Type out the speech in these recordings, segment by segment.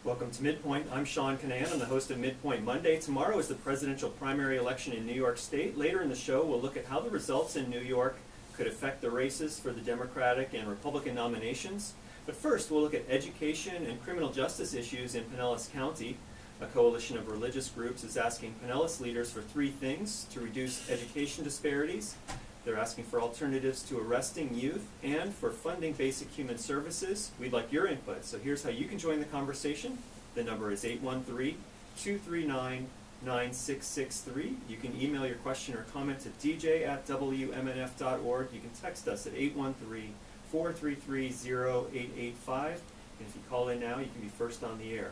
Welcome to MidPoint. I'm Sean Canan. I'm the host of MidPoint Monday. Tomorrow is the presidential primary election in New York State. Later in the show, we'll look at how the results in New York could affect the races for the Democratic and Republican nominations. But first, we'll look at education and criminal justice issues in Pinellas County. A coalition of religious groups is asking Pinellas leaders for three things: to reduce education disparities, they're asking for alternatives to arresting youth, and for funding basic human services. We'd like your input, so here's how you can join the conversation. The number is 813-239-9663. You can email your question or comment to dj@wmnf.org. You can text us at 813-433-0885. And if you call in now, you can be first on the air.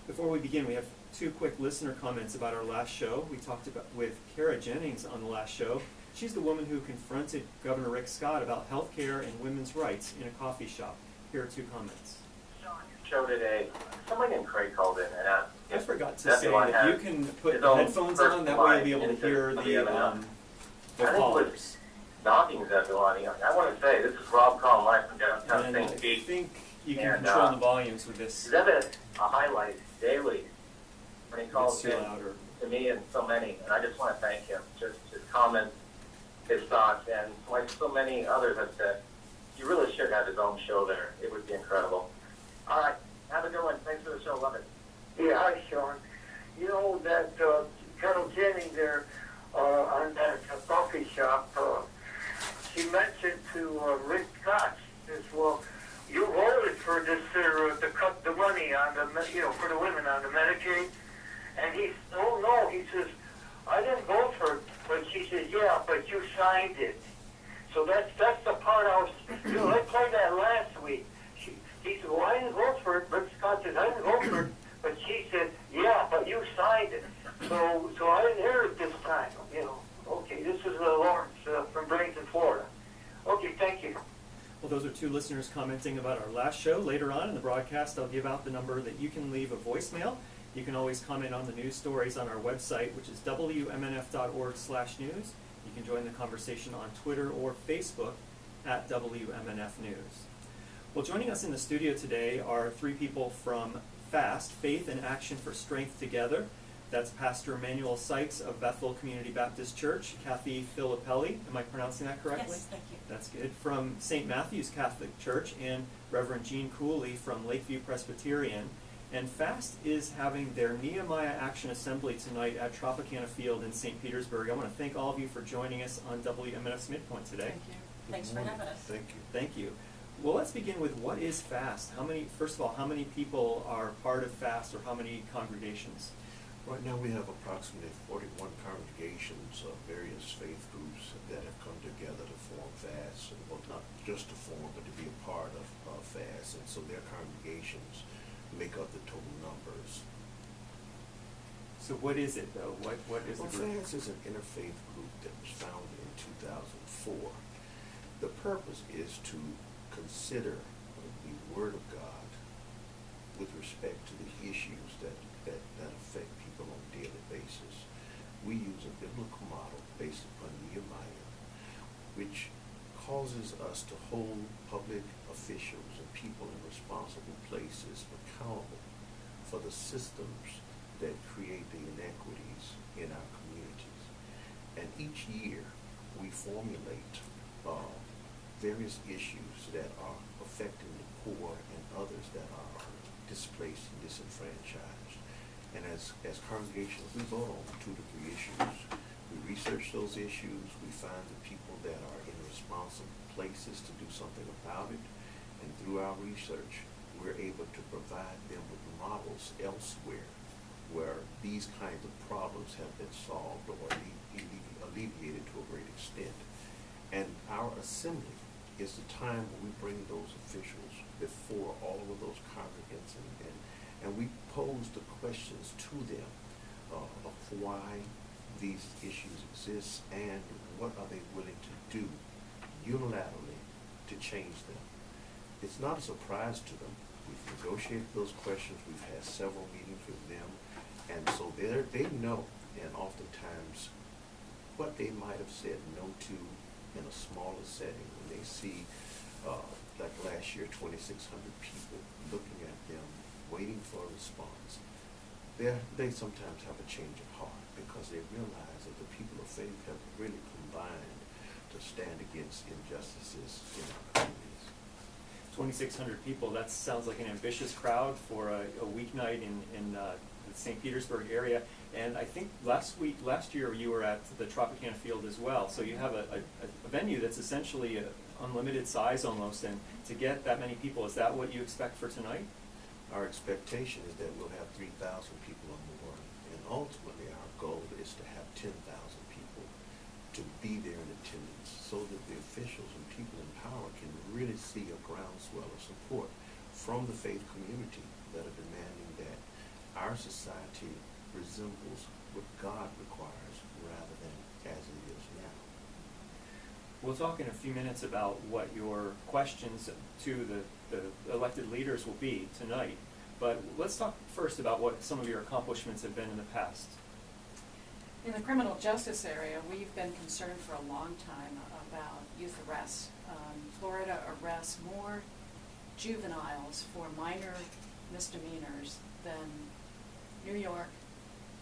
Before we begin, we have two quick listener comments about our last show. We talked with Kara Jennings on the last show. She's the woman who confronted Governor Rick Scott about health care and women's rights in a coffee shop. Here are two comments. Show today, somebody named Craig called in and asked. I forgot to say that you can put headphones on, that way you'll be able to hear the callers. Knocking Zebulon. I want to say, this is Rob Cron live from downtown And St. I Pete. think you can control the volumes with this. Zeb is a highlight daily when he calls in louder to me and so many, and I just want to thank him. Just his comments, his thoughts, and like so many others have said, he really should have his own show there. It would be incredible. All right, have a good one. Thanks for the show. Love it. Yeah, hi, Sean. You know that Colonel Jennings there on that coffee shop, she mentioned to Rick Scott, she says, well, you voted for this to cut the money on the, for the women on the Medicaid. And he, oh no, he says, I didn't vote for it. But she said, yeah, but you signed it. So that's the part I was, I played that last week. He said, well, I didn't vote for it. Rick Scott said, I didn't vote for it. But she said, yeah, but you signed it. So I didn't hear it this time, Okay, this is Lawrence from Bradenton, Florida. Okay, thank you. Well, those are two listeners commenting about our last show. Later on in the broadcast, I'll give out the number that you can leave a voicemail. You can always comment on the news stories on our website, which is wmnf.org/news. You can join the conversation on Twitter or Facebook at WMNF News. Well, joining us in the studio today are three people from FAST, Faith and Action for Strength Together. That's Pastor Emmanuel Sykes of Bethel Community Baptist Church, Kathy Filippelli, am I pronouncing that correctly? Yes, thank you. That's good. From St. Matthew's Catholic Church, and Reverend Gene Cooley from Lakeview Presbyterian. And FAST is having their Nehemiah Action Assembly tonight at Tropicana Field in St. Petersburg. I want to thank all of you for joining us on WMNF's MidPoint today. Thank you. Thanks for having us. Thank you. Thank you. Well, let's begin with what is FAST? First of all, how many people are part of FAST, or how many congregations? Right now we have approximately 41 congregations of various faith groups that have come together to form FAST. Well, not just to form, but to be a part of FAST. And so their congregations make up the total numbers. So what is it, though? What is the group? FAST is an interfaith group that was founded in 2004. The purpose is to consider the Word of God with respect to the issues that affect people on a daily basis. We use a biblical model based upon Nehemiah, which causes us to hold public officials and people in responsible places accountable for the systems that create the inequities in our communities. And each year we formulate various issues that are affecting the poor and others that are displaced and disenfranchised. And as congregations, we vote on 2 to 3 issues. We research those issues. We find the people that are in responsible places to do something about it. And through our research, we're able to provide them with models elsewhere where these kinds of problems have been solved or alleviated to a great extent. And our assembly is the time when we bring those officials before all of those congregants and we pose the questions to them of why these issues exist and what are they willing to do unilaterally to change them. It's not a surprise to them. We've negotiated those questions. We've had several meetings with them, and so they know, and oftentimes what they might have said no to in a smaller setting when they see, like last year, 2,600 people looking at them waiting for a response, they sometimes have a change of heart because they realize that the people of faith have really combined to stand against injustices in our communities. 2,600 people, that sounds like an ambitious crowd for a weeknight in the St. Petersburg area. And I think last year you were at the Tropicana Field as well. So you have a venue that's essentially a unlimited size almost. And to get that many people, is that what you expect for tonight? Our expectation is that we'll have 3,000 people or more. And ultimately our goal is to have 10,000 people to be there in attendance so that the officials and people in power can really see a groundswell of support from the faith community that are demanding that our society resembles what God requires rather than as it is now. We'll talk in a few minutes about what your questions to the elected leaders will be tonight. But let's talk first about what some of your accomplishments have been in the past. In the criminal justice area, we've been concerned for a long time about youth arrests. Florida arrests more juveniles for minor misdemeanors than New York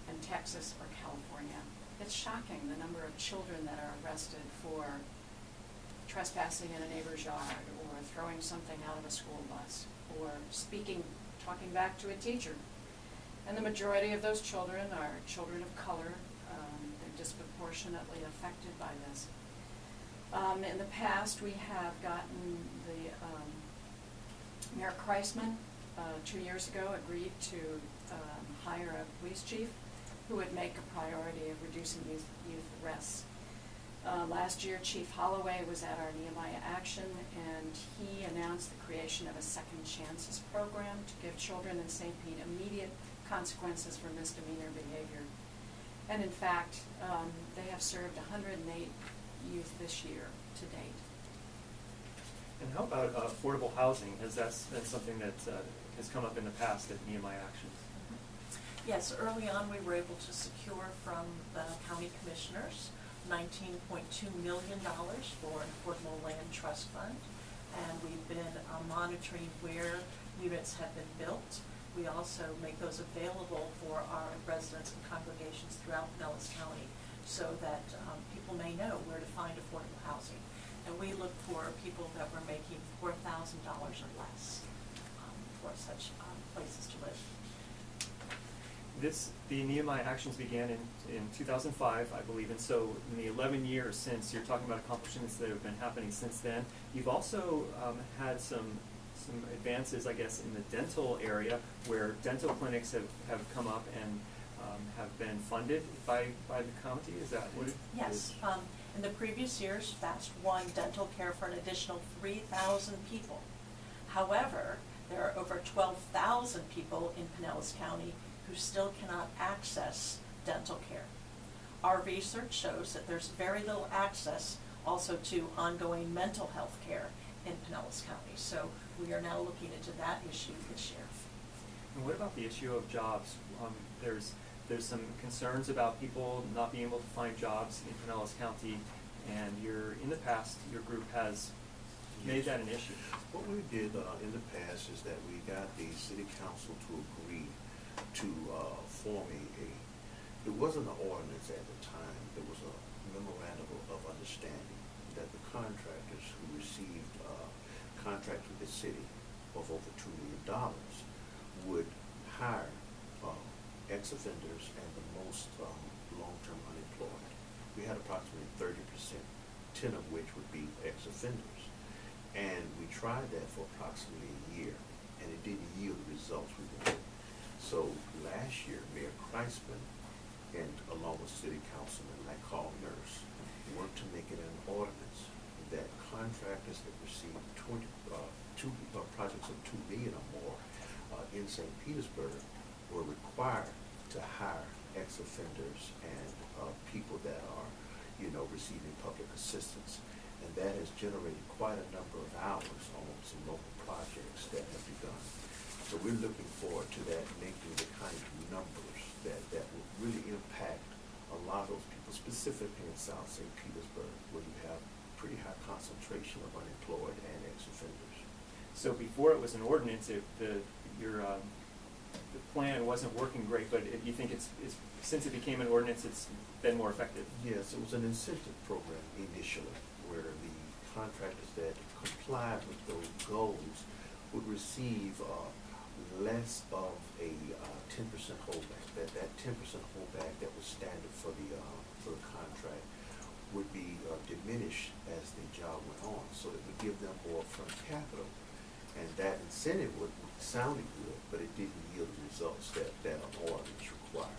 and Texas or California. It's shocking the number of children that are arrested for trespassing in a neighbor's yard or throwing something out of a school bus or talking back to a teacher. And the majority of those children are children of color. They're disproportionately affected by this. In the past, we have gotten the Mayor Kreisman 2 years ago agreed to hire a police chief who would make a priority of reducing youth arrests. Last year, Chief Holloway was at our Nehemiah Action, and he announced the creation of a Second Chances program to give children in St. Pete immediate consequences for misdemeanor behavior. And in fact, they have served 108 youth this year to date. And how about affordable housing? Has that been something that has come up in the past at Nehemiah Actions? Yes, early on we were able to secure from the county commissioners $19.2 million for an affordable land trust fund, and we've been monitoring where units have been built. We also make those available for our residents and congregations throughout Pinellas County so that people may know where to find affordable housing. And we look for people that were making $4,000 or less for such places to live. The Nehemiah Actions began in 2005, I believe, and so in the 11 years since, you're talking about accomplishments that have been happening since then. You've also had some advances, I guess, in the dental area, where dental clinics have come up and have been funded by the county. Is that what it is? Yes. In the previous years, FAST won dental care for an additional 3,000 people. However, there are over 12,000 people in Pinellas County who still cannot access dental care. Our research shows that there's very little access also to ongoing mental health care in Pinellas County. So we are now looking into that issue this year. And what about the issue of jobs? There's some concerns about people not being able to find jobs in Pinellas County, and in the past, your group has made that an issue. What we did in the past is that we got the city council to agree to form it wasn't an ordinance at the time, it was a memorandum of understanding that the contractors who received contracts with the city of over $2 million would hire ex-offenders and the most long-term unemployed. We had approximately 30%, 10 of which would be ex-offenders. And we tried that for approximately a year, and it didn't yield the results we wanted. So last year, Mayor Kreisman, and along with City Councilman like Carl Nurse, worked to make it an ordinance that contractors that receive projects of $2 million or more in St. Petersburg were required to hire ex-offenders and people that are, receiving public assistance. And that has generated quite a number of hours on some local projects that have begun. So we're looking forward to that, making the kind of numbers that will really impact a lot of those people, specifically in South St. Petersburg, where you have pretty high concentration of unemployed and ex-offenders. So before it was an ordinance, your plan wasn't working great, but you think it's since it became an ordinance, it's been more effective? Yes, it was an incentive program initially, where the contractors that complied with those goals would receive less of a 10% holdback. That 10% holdback that was standard for the contract would be diminished as the job went on, so it would give them more upfront capital. And that incentive sounded good, but it didn't yield the results that an ordinance requires.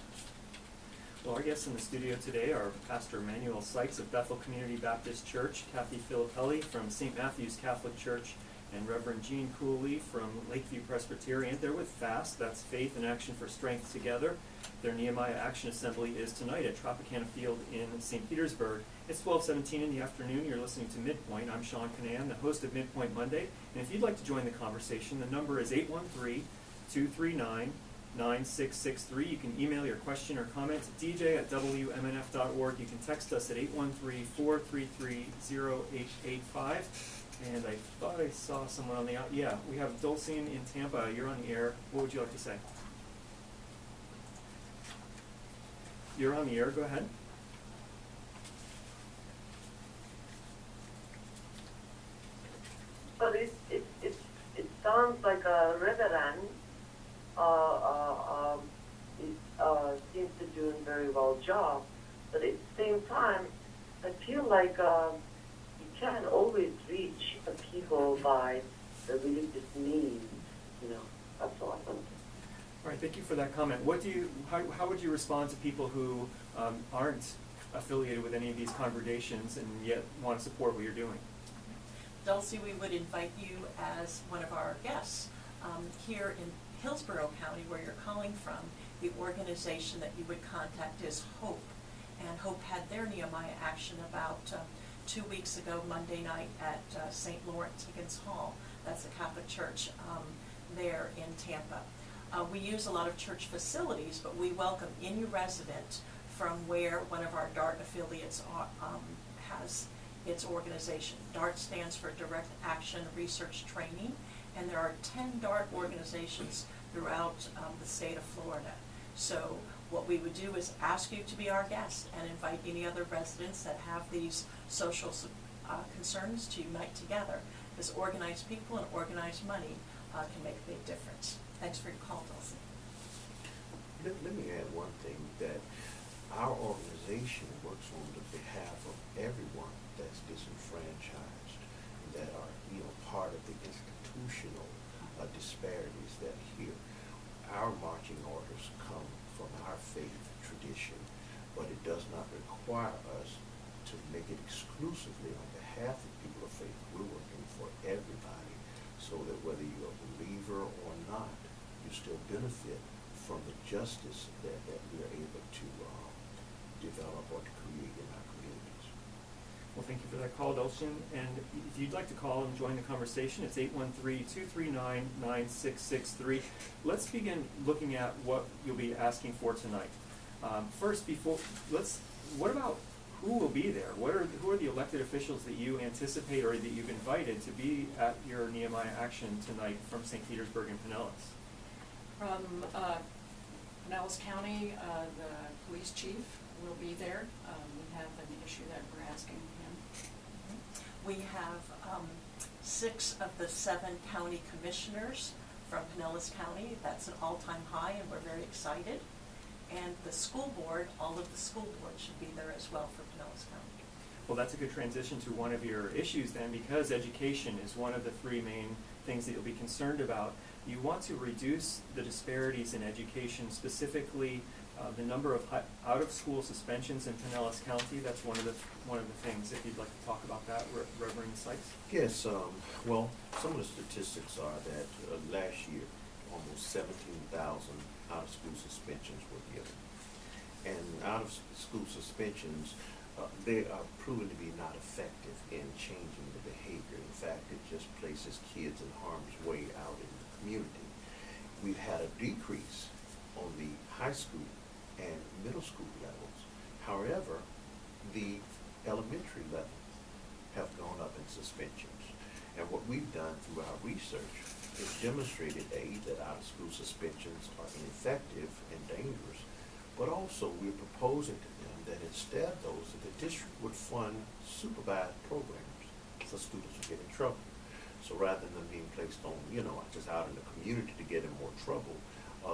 Well, our guests in the studio today are Pastor Emmanuel Sykes of Bethel Community Baptist Church, Kathy Filippelli from St. Matthew's Catholic Church, and Reverend Gene Cooley from Lakeview Presbyterian. They're with FAST, that's Faith and Action for Strength Together. Their Nehemiah Action Assembly is tonight at Tropicana Field in St. Petersburg. It's 12:17 in the afternoon. You're listening to MidPoint. I'm Sean Canan, the host of MidPoint Monday. And if you'd like to join the conversation, the number is 813-239-9663. You can email your question or comment to dj@wmnf.org. You can text us at 813-433-0885. And I thought I saw someone on the out. Yeah, we have Dulcine in Tampa. You're on the air. What would you like to say? You're on the air. Go ahead. But it sounds like a reverend seems to do a very well job. But at the same time, I feel like you can't always reach the people by the religious means. That's all I think. All right, thank you for that comment. How would you respond to people who aren't affiliated with any of these congregations and yet want to support what you're doing? Dulcie, we would invite you as one of our guests. Here in Hillsborough County, where you're calling from, the organization that you would contact is Hope. And Hope had their Nehemiah Action about 2 weeks ago, Monday night, at St. Lawrence Higgins Hall. That's a Catholic church there in Tampa. We use a lot of church facilities, but we welcome any resident from where one of our DART affiliates has its organization. DART stands for Direct Action Research Training, and there are 10 DART organizations throughout the state of Florida. So what we would do is ask you to be our guest and invite any other residents that have these social concerns to unite together, because organized people and organized money can make a big difference. Thanks for your call, Dulcie. Let me add one thing, that our organization works on the behalf of everyone that's disenfranchised, that are part of the institutional disparities that are here. Our marching orders come from our faith tradition, but it does not require us to make it exclusively on behalf of people of faith. We're working for everybody, so that whether you're a believer or not, you still benefit from the justice that we are able to develop or to create in our communities. Well, thank you for that call, Dulcin. And if you'd like to call and join the conversation, it's 813-239-9663. Let's begin looking at what you'll be asking for tonight. First, what about who will be there? Who are the elected officials that you anticipate or that you've invited to be at your Nehemiah Action tonight from St. Petersburg and Pinellas? From Pinellas County, the police chief will be there. We have an issue that we're asking him. We have 6 of the 7 county commissioners from Pinellas County. That's an all-time high, and we're very excited. And the school board, all of the school board should be there as well for Pinellas County. Well, that's a good transition to one of your issues then, because education is one of the 3 main things that you'll be concerned about. You want to reduce the disparities in education, specifically the number of out-of-school suspensions in Pinellas County. That's one of the things. If you'd like to talk about that, Reverend Sykes. Yes. Well, some of the statistics are that last year, almost 17,000 out-of-school suspensions were given. And out-of-school suspensions, they are proven to be not effective in changing the behavior. In fact, it just places kids in harm's way out in the community. We've had a decrease on the high school and middle school levels. However, the elementary levels have gone up in suspensions. And what we've done through our research has demonstrated, A, that out-of-school suspensions are ineffective and dangerous, but also we're proposing to them that instead of those, that the district would fund supervised programs for students who get in trouble. So rather than them being placed on, just out in the community to get in more trouble,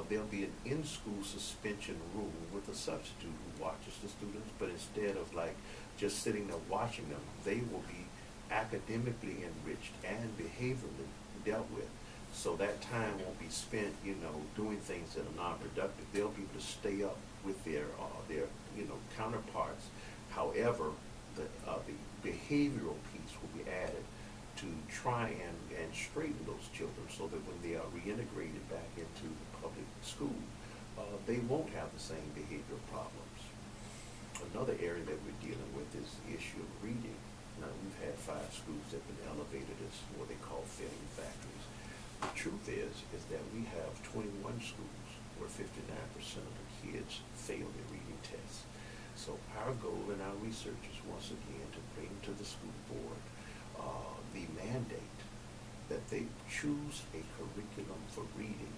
there'll be an in-school suspension rule with a substitute who watches the students, but instead of just sitting there watching them, they will be academically enriched and behaviorally dealt with. So that time won't be spent, doing things that are non-productive. They'll be able to stay up with their counterparts. However, the behavioral piece will be added to try and straighten those children so that when they are reintegrated back into the public school, they won't have the same behavioral problems. Another area that we're dealing with is the issue of reading. Now, we've had 5 schools that have been elevated as what they call failing factories. The truth is that we have 21 schools where 59% of the kids fail their reading tests. So our goal and our research is once again to bring to the school board the mandate that they choose a curriculum for reading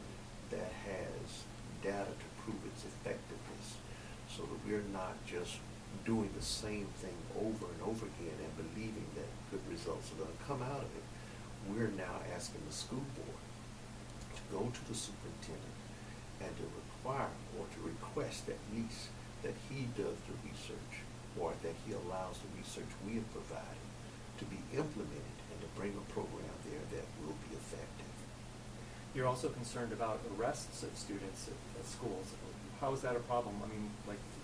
that has data to prove its effectiveness, so that we're not just doing the same thing over and over again and believing that good results are going to come out of it. We're now asking the school board to go to the superintendent and to require or to request at least that he does the research, or that he allows the research we have provided to be implemented and to bring a program there that will be effective. You're also concerned about arrests of students at schools. How is that a problem? I mean,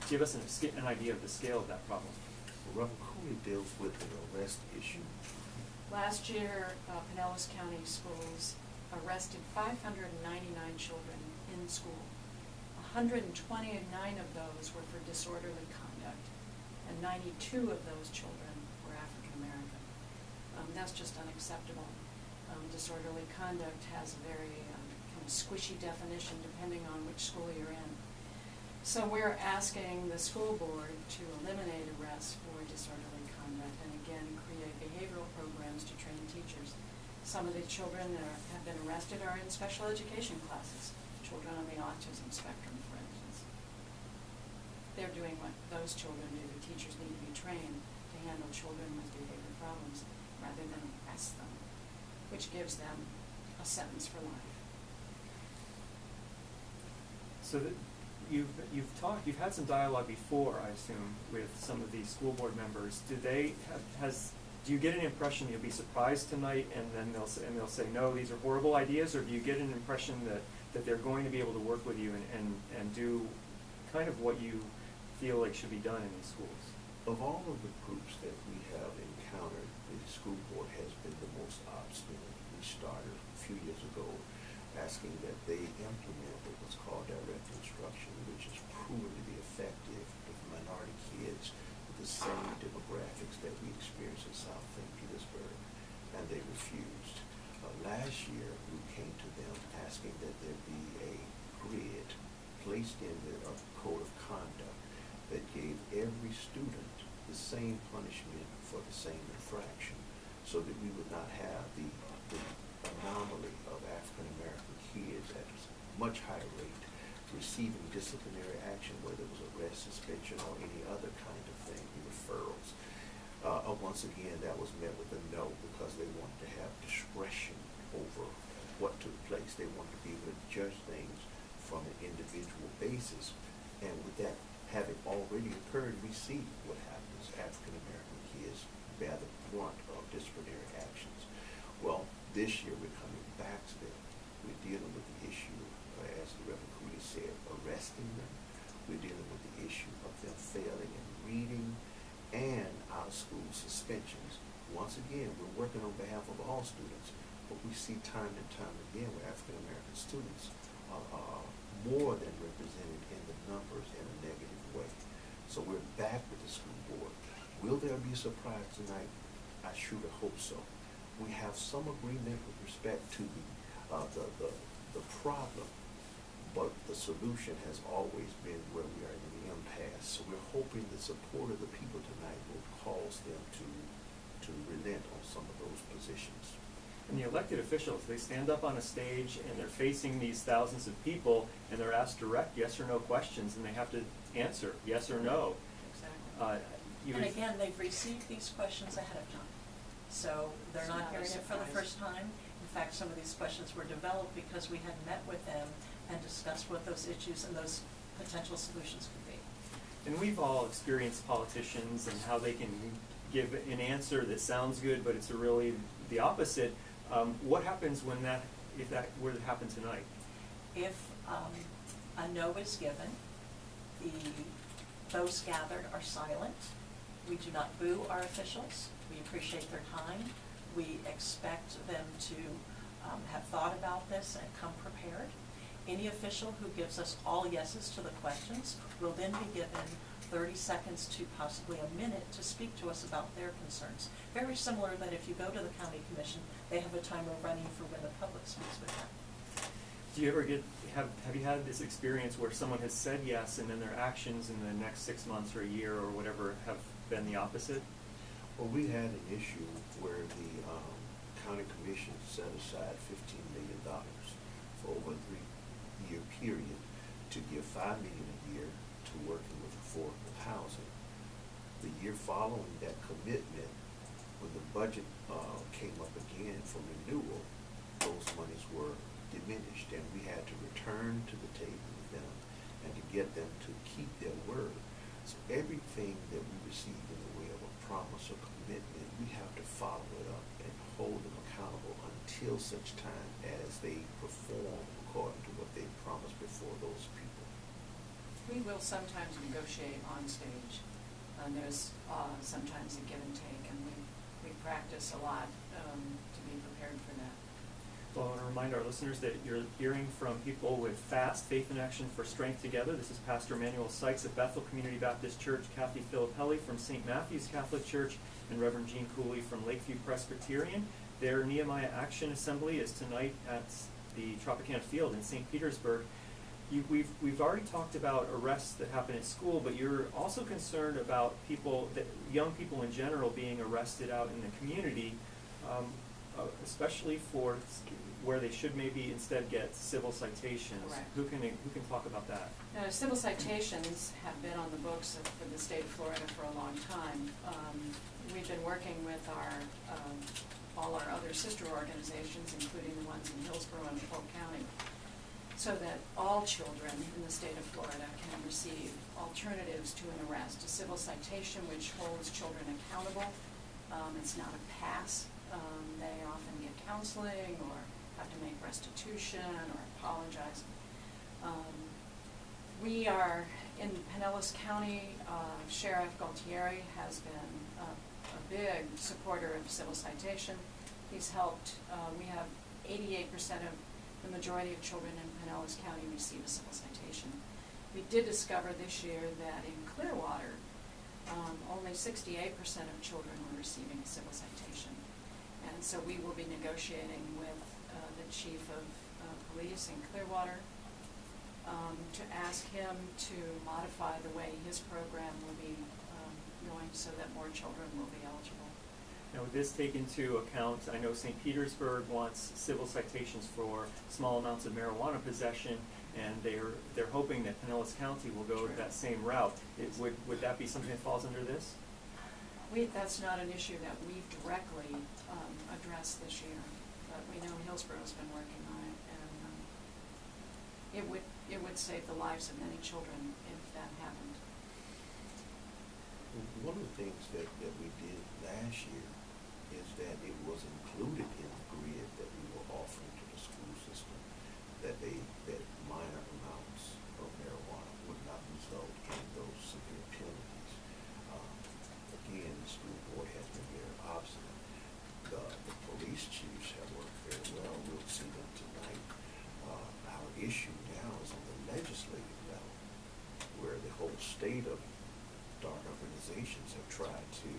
give us an idea of the scale of that problem. Reverend Cooley deals with the arrest issue. Last year, Pinellas County Schools arrested 599 children in school. 129 of those were for disorderly conduct, and 92 of those children were African American. That's just unacceptable. Disorderly conduct has a very kind of squishy definition depending on which school you're in. So we're asking the school board to eliminate arrests for disorderly conduct and again create behavioral programs to train teachers. Some of the children that have been arrested are in special education classes, children on the autism spectrum, for instance. They're doing what those children do. The teachers need to be trained to handle children with behavior problems rather than arrest them, which gives them a sentence for life. So that you've had some dialogue before, I assume, with some of these school board members. Do you get an impression you'll be surprised tonight, and then they'll say no, these are horrible ideas, or do you get an impression that they're going to be able to work with you and do kind of what you feel like should be done in these schools? Of all of the groups that we have encountered, the school board has been the most obstinate. We started a few years ago asking that they implement what's called direct instruction, which is proven to be effective with minority kids with the same demographics that we experience in South St. Petersburg, and they refused. Last year, we came to them asking that there be a grid placed in the code of conduct that gave every student the same punishment for the same infraction, so that we would not have the anomaly of African American kids at a much higher rate receiving disciplinary action, whether it was arrest, suspension, or any other kind of thing, referrals. Once again, that was met with a no, because they wanted to have discretion over what took place. They wanted to be able to judge things from an individual basis. And with that having already occurred, we see what happens. African American kids bear the brunt of disciplinary actions. Well, this year we're coming back to them. We're dealing with the issue, as the Reverend Cooley said, arresting them. We're dealing with the issue of them failing in reading and out-of-school suspensions. Once again, we're working on behalf of all students, but we see time and time again where African American students are more than represented in the numbers in a negative way. So we're back with the school board. Will there be a surprise tonight? I surely hope so. We have some agreement with respect to the problem, but the solution has always been where we are in the impasse. So we're hoping the support of the people tonight will cause them to relent on some of those positions. And the elected officials, they stand up on a stage and they're facing these thousands of people and they're asked direct yes or no questions and they have to answer yes or no. Exactly. And again, they've received these questions ahead of time. So they're It's not not a hearing it for the surprise. first time. In fact, some of these questions were developed because we had met with them and discussed what those issues and those potential solutions could be. And we've all experienced politicians and how they can give an answer that sounds good, but it's really the opposite. What happens when if that were to happen tonight? If a no is given, those gathered are silent. We do not boo our officials. We appreciate their time. We expect them to have thought about this and come prepared. Any official who gives us all yeses to the questions will then be given 30 seconds to possibly a minute to speak to us about their concerns. Very similar that if you go to the county commission, they have a timer running for when the public speaks with them. Do you ever have you had this experience where someone has said yes and then their actions in the next 6 months or a year or whatever have been the opposite? Well, we had an issue where the county commission set aside $15 million for over a 3-year period to give $5 million a year to working with affordable housing. The year following that commitment, when the budget came up again for renewal, those monies were diminished, and we had to return to the table with them and to get them to keep their word. So everything that we receive in the way of a promise or commitment, we have to follow it up and hold them accountable until such time as they perform according to what they promised before those people. We will sometimes negotiate on stage. There's sometimes a give and take, and we practice a lot to be prepared for that. Well, I want to remind our listeners that you're hearing from people with FAST, Faith in Action for Strength Together. This is Pastor Emmanuel Sykes of Bethel Community Baptist Church, Kathy Filippelli from St. Matthew's Catholic Church, and Reverend Gene Cooley from Lakeview Presbyterian. Their Nehemiah Action Assembly is tonight at the Tropicana Field in St. Petersburg. We've already talked about arrests that happen at school, but you're also concerned about young people in general being arrested out in the community, especially for where they should maybe instead get civil citations. Correct. Who can talk about that? Now, civil citations have been on the books for the state of Florida for a long time. We've been working with all our other sister organizations, including the ones in Hillsborough and Polk County, so that all children in the state of Florida can receive alternatives to an arrest. A civil citation which holds children accountable. It's not a pass. They often get counseling or have to make restitution or apologize. We are in Pinellas County. Sheriff Galtieri has been a big supporter of civil citation. He's helped. We have 88% of the majority of children in Pinellas County receive a civil citation. We did discover this year that in Clearwater, only 68% of children were receiving a civil citation. And so we will be negotiating with the chief of police in Clearwater to ask him to modify the way his program will be going so that more children will be eligible. Now, with this take into account, I know St. Petersburg wants civil citations for small amounts of marijuana possession, and they're hoping that Pinellas County will go that same route. Would that be something that falls under this? That's not an issue that we've directly addressed this year, but we know Hillsborough's been working on it, and it would save the lives of many children if that happened. One of the things that we did last year is that it was included in the grid that we were offering to the school system that minor amounts of marijuana would not result in those severe penalties. Again, the school board has been very obstinate. The police chiefs have worked very well. We'll see them tonight. Our issue now is on the legislative level, where the whole state of dark organizations have tried to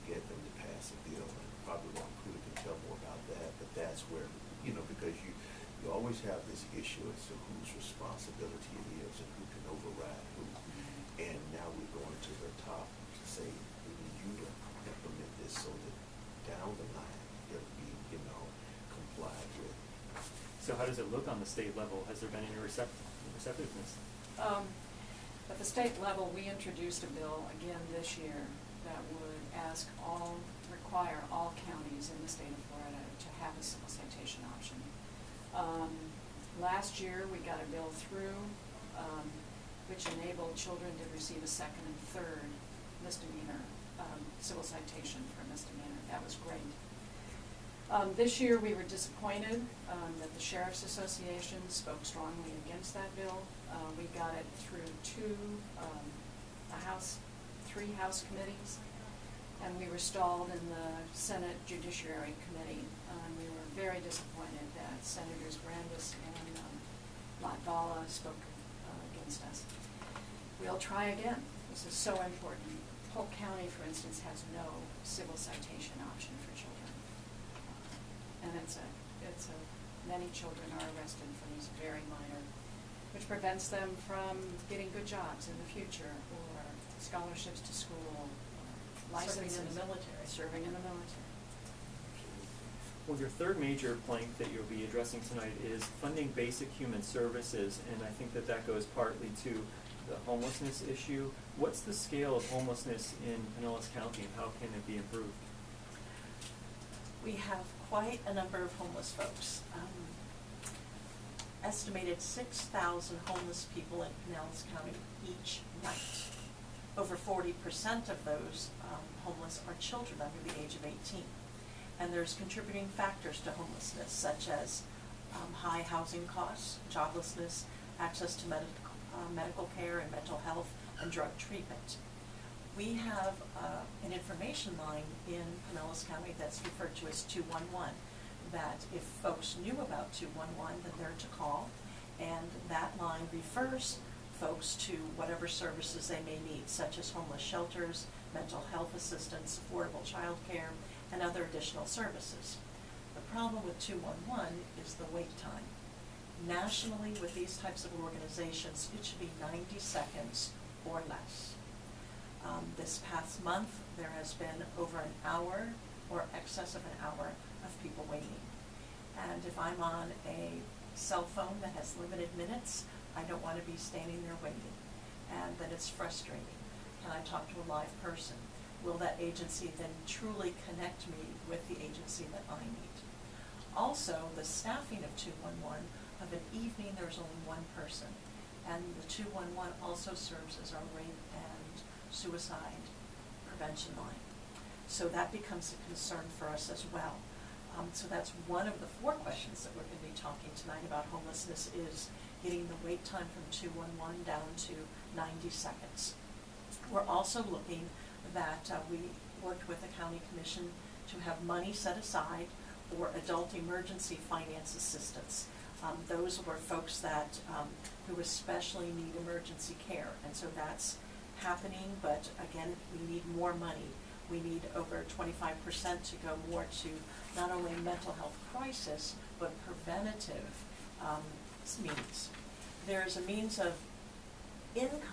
get them to pass a bill, and probably Ron Cooley can tell more about that, but that's where, because you always have this issue as to whose responsibility it is and who can override who. And now we're going to the top to say, we need you to implement this so that down the line, there'll be, does it look on the state level? Has there been any receptiveness? At the state level, we introduced a bill again this year that would require all counties in the state of Florida to have a civil citation option. Last year, we got a bill through which enabled children to receive a second and third misdemeanor civil citation for a misdemeanor. That was great. This year, we were disappointed that the Sheriff's Association spoke strongly against that bill. We got it through three House committees, and we were stalled in the Senate Judiciary Committee. We were very disappointed that Senators Brandis and Latvala spoke against us. We'll try again. This is so important. Polk County, for instance, has no civil citation option for children. And many children are arrested for these very minor, which prevents them from getting good jobs in the future, or scholarships to school, or licenses. Serving in the military. Serving in the military. Well, your third major plank that you'll be addressing tonight is funding basic human services, and I think that goes partly to the homelessness issue. What's the scale of homelessness in Pinellas County, and how can it be improved? We have quite a number of homeless folks. Estimated 6,000 homeless people in Pinellas County each night. Over 40% of those homeless are children under the age of 18. And there's contributing factors to homelessness, such as high housing costs, joblessness, access to medical care and mental health, and drug treatment. We have an information line in Pinellas County that's referred to as 211, that if folks knew about 211, then they're to call, and that line refers folks to whatever services they may need, such as homeless shelters, mental health assistance, affordable child care, and other additional services. The problem with 211 is the wait time. Nationally, with these types of organizations, it should be 90 seconds or less. This past month, there has been over an hour or excess of an hour of people waiting. And if I'm on a cell phone that has limited minutes, I don't want to be standing there waiting. And then it's frustrating. Can I talk to a live person? Will that agency then truly connect me with the agency that I need? Also, the staffing of 211, of an evening there's only one person. And the 211 also serves as our rape and suicide prevention line. So that becomes a concern for us as well. So that's one of the 4 questions that we're going to be talking tonight about homelessness, is getting the wait time from 211 down to 90 seconds. We're also looking that we worked with the county commission to have money set aside for adult emergency finance assistance. Those were folks that who especially need emergency care, and so that's happening, but again, we need more money. We need over 25% to go more to not only mental health crisis, but preventative means. There's a means of income